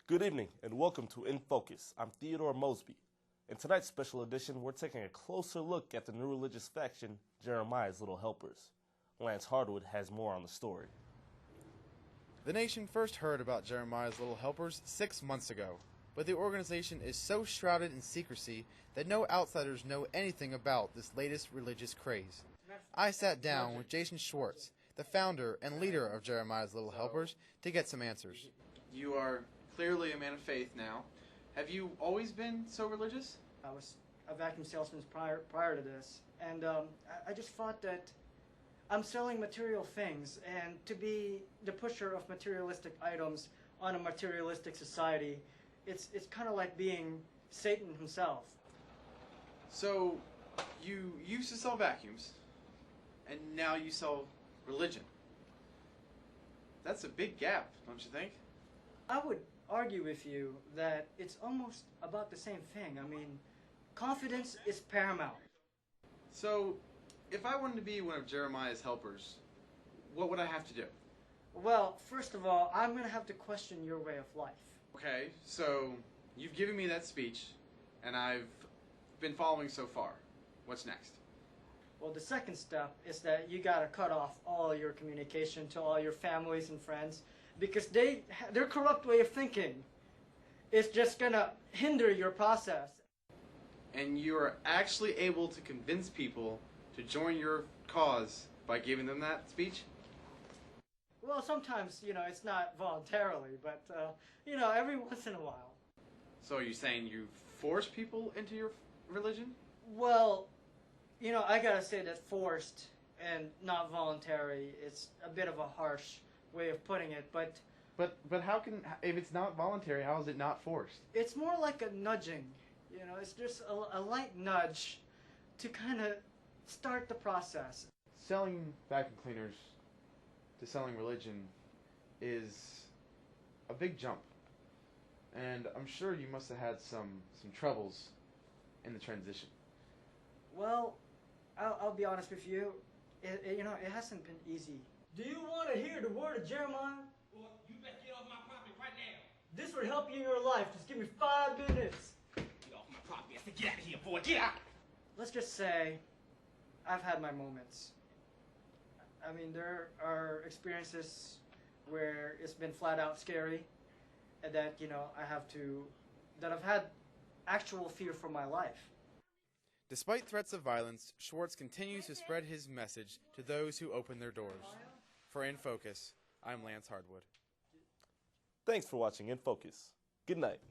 Good evening and welcome to In Focus. I'm Theodore Mosby. In tonight's special edition, we're taking a closer look at the new religious faction, Jeremiah's Little Helpers. Lance Hardwood has more on the story. The nation first heard about Jeremiah's Little Helpers 6 months ago, but the organization is so shrouded in secrecy that no outsiders know anything about this latest religious craze. I sat down with Jason Schwartz, the founder and leader of Jeremiah's Little Helpers, to get some answers. You are clearly a man of faith now. Have you always been so religious? I was a vacuum salesman prior to this, and I just thought that I'm selling material things, and to be the pusher of materialistic items on a materialistic society, it's kind of like being Satan himself. So, you used to sell vacuums, and now you sell religion. That's a big gap, don't you think? I would argue with you that it's almost about the same thing. I mean, confidence is paramount. So, if I wanted to be one of Jeremiah's helpers, what would I have to do? Well, first of all, I'm going to have to question your way of life. Okay, so you've given me that speech, and I've been following so far. What's next? Well, the second step is that you got to cut off all your communication to all your families and friends, because their corrupt way of thinking is just going to hinder your process. And you are actually able to convince people to join your cause by giving them that speech? Well, sometimes, it's not voluntarily, but, every once in a while. So are you saying you force people into your religion? Well, I gotta say that forced and not voluntary, it's a bit of a harsh way of putting it, but how can, if it's not voluntary, how is it not forced? it's more like a nudging. It's just a light nudge to kind of start the process. Selling vacuum cleaners to selling religion is a big jump, and I'm sure you must have had some troubles in the transition. Well, I'll be honest with you, it hasn't been easy. Do you want to hear the word of Jeremiah? Well, you better get off my property right now. This would help you in your life. Just give me 5 minutes. Get off my property. I said, get out of here, boy. Get out. Let's just say I've had my moments. I mean, there are experiences where it's been flat out scary, and that, I've had actual fear for my life. Despite threats of violence, Schwartz continues to spread his message to those who open their doors. For In Focus, I'm Lance Hardwood. Thanks for watching In Focus. Good night.